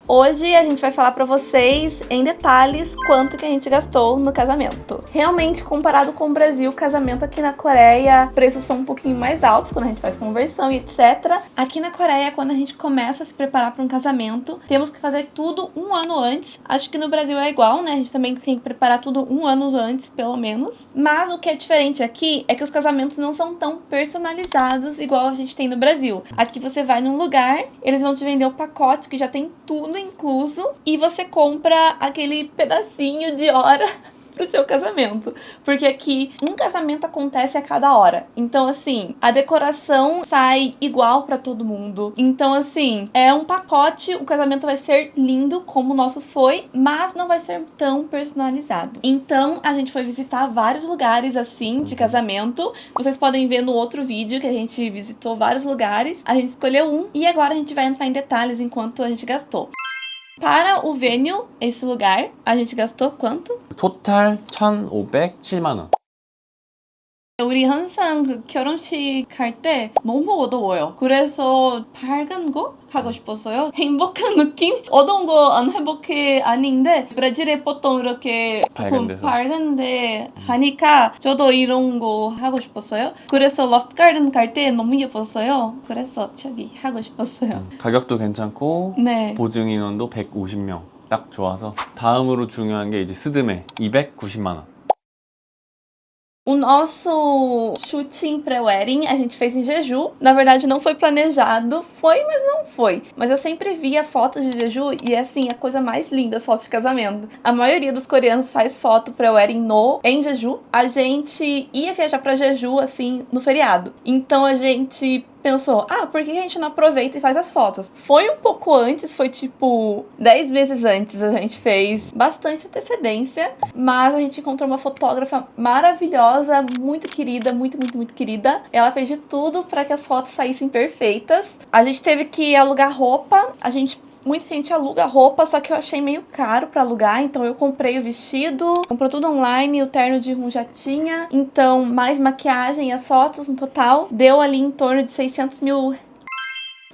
Hoje a gente vai falar pra vocês em detalhes quanto que a gente gastou no casamento. Realmente, comparado com o Brasil, o casamento aqui na Coreia, preços são um pouquinho mais altos quando a gente faz conversão e etc. Aqui na Coreia, quando a gente começa a se preparar para um casamento, temos que fazer tudo um ano antes. Acho que no Brasil é igual, né? A gente também tem que preparar tudo um ano antes, pelo menos. Mas o que é diferente aqui é que os casamentos não são tão personalizados igual a gente tem no Brasil. Aqui você vai num lugar, eles vão te vender o pacote que já tem tudo incluso e você compra aquele pedacinho de hora pro seu casamento. Porque aqui um casamento acontece a cada hora. Então, assim, a decoração sai igual pra todo mundo. Então, assim, é um pacote, o casamento vai ser lindo como o nosso foi, mas não vai ser tão personalizado. Então, a gente foi visitar vários lugares assim de casamento. Vocês podem ver no outro vídeo que a gente visitou vários lugares. A gente escolheu um e agora a gente vai entrar em detalhes enquanto a gente gastou. Para o venue, esse lugar, a gente gastou quanto? 토탈 1,507만 원. 우리 항상 그 결혼식 할 때 너무 어두워요. 그래서 밝은 거 하고 싶었어요. 행복한 느낌? 어두운 거 안 행복해 아닌데 브라질에 보통 이렇게 조금 밝은데 하니까 저도 이런 거 하고 싶었어요. 그래서 러프트 가든 갈 때 너무 예뻤어요. 그래서 저기 하고 싶었어요. 가격도 괜찮고 네. 보증 인원도 150명. 딱 좋아서 다음으로 중요한 게 이제 스드메 290만 원. O nosso shooting pré-wedding a gente fez em Jeju. Na verdade não foi planejado, foi, mas não foi. Mas eu sempre via fotos de Jeju e é assim, a coisa mais linda, as fotos de casamento. A maioria dos coreanos faz foto pré-wedding em Jeju. A gente ia viajar pra Jeju, assim, no feriado. Então a gente pensou, por que a gente não aproveita e faz as fotos? Foi um pouco antes, foi tipo 10 meses antes, a gente fez bastante antecedência, mas a gente encontrou uma fotógrafa maravilhosa, muito querida, muito querida. Ela fez de tudo para que as fotos saíssem perfeitas. A gente teve que alugar roupa, muita gente aluga roupa, só que eu achei meio caro pra alugar, então eu comprei o vestido, comprou tudo online, o terno de rum já tinha, então mais maquiagem e as fotos no total, deu ali em torno de 600 mil.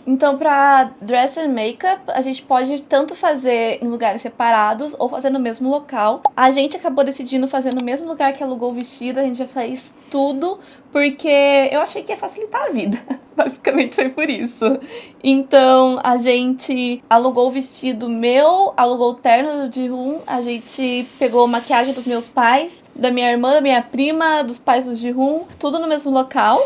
Então, pra dress and makeup, a gente pode tanto fazer em lugares separados ou fazer no mesmo local. A gente acabou decidindo fazer no mesmo lugar que alugou o vestido, a gente já fez tudo, porque eu achei que ia facilitar a vida. Basicamente foi por isso. Então, a gente alugou o vestido meu, alugou o terno de rum, a gente pegou a maquiagem dos meus pais, da minha irmã, da minha prima, dos pais do Ji-hoon, tudo no mesmo local.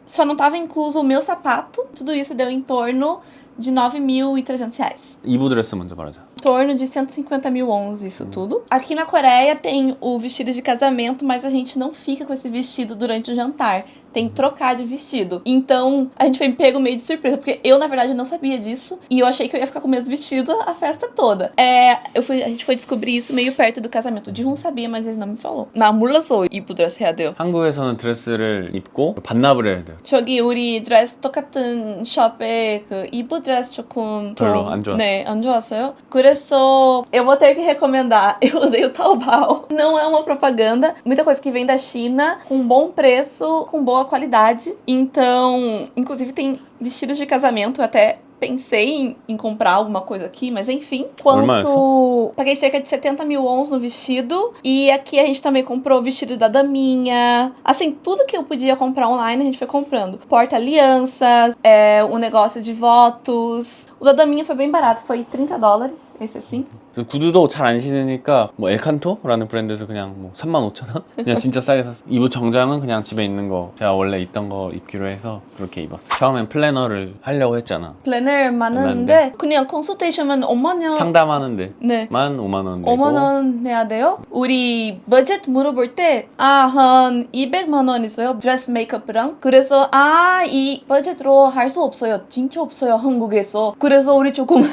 Só não tava incluso o meu sapato. Tudo isso deu em torno de 9.300 reais. 이브 드레스 먼저 말하자. Em torno de 150 mil wons, isso tudo. Aqui na Coreia tem o vestido de casamento, mas a gente não fica com esse vestido durante o jantar. Tem que trocar de vestido. Então, a gente foi pego meio de surpresa, porque eu, na verdade, não sabia disso. E eu achei que eu ia ficar com o mesmo vestido a festa toda. A gente foi descobrir isso meio perto do casamento. O Ji-hoon sabia, mas ele não me falou. 나 몰랐어. 이브 드레스 해야 돼요. 한국에서는 드레스를 입고 반납을 해야 돼요. 저기 우리 드레스 똑같은 숍에 그 이브 드레스 조금 별로 안 좋았어요. 네, 안 좋았어요. 그래서 eu vou ter que recomendar. Eu usei o Taobao. Não é uma propaganda. Muita coisa que vem da China com bom preço, com boa qualidade. Então, inclusive tem vestidos de casamento, eu até pensei em comprar alguma coisa aqui, mas enfim. Paguei cerca de 70 mil wons no vestido. E aqui a gente também comprou o vestido da daminha. Assim, tudo que eu podia comprar online a gente foi comprando. Porta-alianças, o negócio de votos. O da daminha foi bem barato, foi $30, esse assim. 구두도 잘 안 신으니까 뭐 엘칸토라는 브랜드에서 그냥 뭐 35,000원? 그냥 진짜 싸게 샀어요. 이브 정장은 그냥 집에 있는 거 제가 원래 입던 거 입기로 해서 그렇게 입었어요. 처음엔 플래너를 하려고 했잖아. 플래너 많은데 그냥 컨설테이션은 5만 원 상담하는데 네. 만 5만 원 내고 5만 원 내야 돼요? 우리 버젯 물어볼 때 한 200만 원 있어요. 드레스 메이크업이랑. 그래서 이 버젯으로 할 수 없어요. 진짜 없어요. 한국에서. 그래서 우리 조금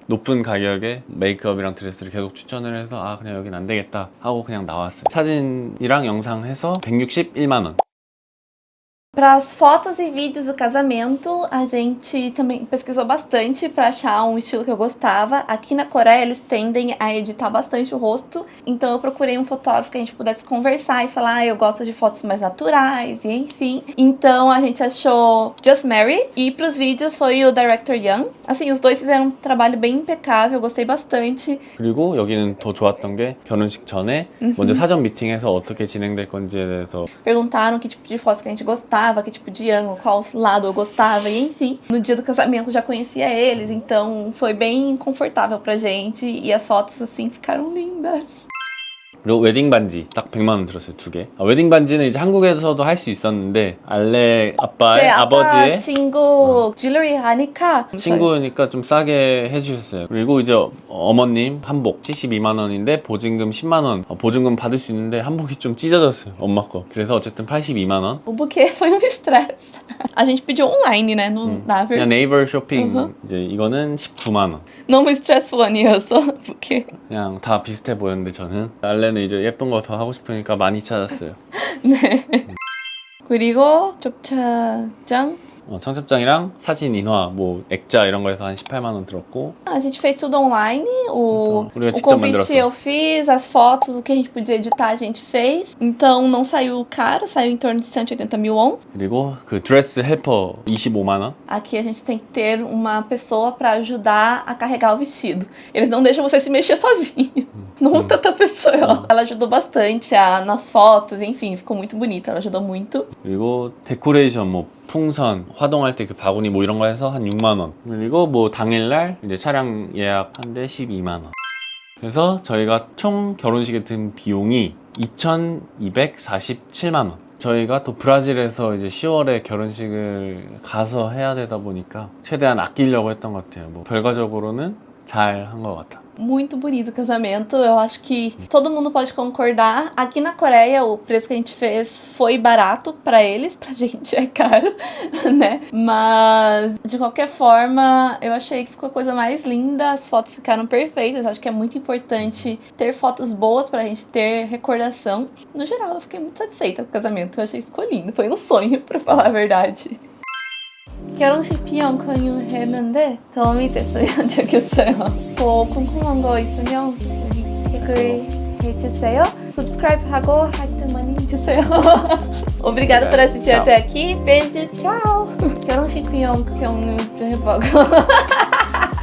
높은 가격에 메이크업이랑 드레스를 계속 추천을 해서 그냥 여긴 안 되겠다 하고 그냥 나왔어요. 사진이랑 영상 해서 161만 원. Para as fotos e vídeos do casamento, a gente também pesquisou bastante para achar um estilo que eu gostava. Aqui na Coreia, eles tendem a editar bastante o rosto, então eu procurei um fotógrafo que a gente pudesse conversar e falar, eu gosto de fotos mais naturais, e enfim. Então a gente achou Just Married, e pros vídeos foi o Director Young. Assim, os dois fizeram um trabalho bem impecável, eu gostei bastante. 그리고 여기는 더 좋았던 게 결혼식 전에 먼저 사전 미팅해서 어떻게 진행될 건지에 대해서 Perguntaram que tipo de fotos que a gente gostava, que tipo de ângulo, qual lado eu gostava, e enfim. No dia do casamento eu já conhecia eles, então foi bem confortável pra gente, e as fotos assim ficaram lindas. 그리고 웨딩 반지 딱 100만 원 들었어요, 2개. 웨딩 반지는 이제 한국에서도 할 수 있었는데 알레 아빠의 제 아빠 아버지의 친구 줄리 하니까 친구니까 좀 싸게 해주셨어요. 그리고 이제 어머님 한복 72만 원인데 보증금 10만 원. 보증금 받을 수 있는데 한복이 좀 찢어졌어요, 엄마 거. 그래서 어쨌든 82만 원. O buquê foi um estresse. A gente pediu online, né? No Naver. 그냥 네이버 쇼핑 이제 이거는 19만 원. 너무 스트레스풀 아니었어? 부케. 그냥 다 비슷해 보였는데 저는 알레는 이제 예쁜 거 더 하고 싶으니까 많이 찾았어요. 네. 그리고 접착장. 청첩장이랑 사진 인화, 뭐 액자 이런 거에서 한 18만 원 들었고. A gente fez tudo online. O 우리가 직접 convite 만들었어. eu fiz, as fotos, o que a gente podia editar a gente fez. Então não saiu caro, saiu em torno de 180 mil won. 그리고 그 드레스 헬퍼 25만 원. Aqui a gente tem que ter uma pessoa pra ajudar a carregar o vestido. Eles não deixam você se mexer sozinho. Não tanta pessoa. Ela ajudou bastante nas fotos, enfim, ficou muito bonita. Ela ajudou muito. 그리고 데코레이션 뭐 풍선, 화동할 때 그 바구니 뭐 이런 거 해서 한 6만 원. 그리고 뭐 당일날 이제 차량 예약한데 12만 원. 그래서 저희가 총 결혼식에 든 비용이 2,247만 원. 저희가 또 브라질에서 이제 10월에 결혼식을 가서 해야 되다 보니까 최대한 아끼려고 했던 것 같아요. 뭐 결과적으로는 잘 한 것 같아. Muito bonito o casamento, eu acho que todo mundo pode concordar. Aqui na Coreia, o preço que a gente fez foi barato pra eles, pra gente é caro, né? Mas, de qualquer forma, eu achei que ficou a coisa mais linda, as fotos ficaram perfeitas. Acho que é muito importante ter fotos boas pra gente ter recordação. No geral, eu fiquei muito satisfeita com o casamento, eu achei que ficou lindo, foi um sonho, pra falar a verdade. 결혼식 비용 공유했는데 도움이 됐으면 좋겠어요. 뭐 궁금한 거 있으면 여기 댓글 해주세요. subscribe하고 하트 많이 해주세요. Obrigada por assistir tchau. até aqui. Beijo, tchau. 결혼식 비용 공유 좀 해보고.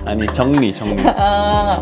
아니 정리. 아.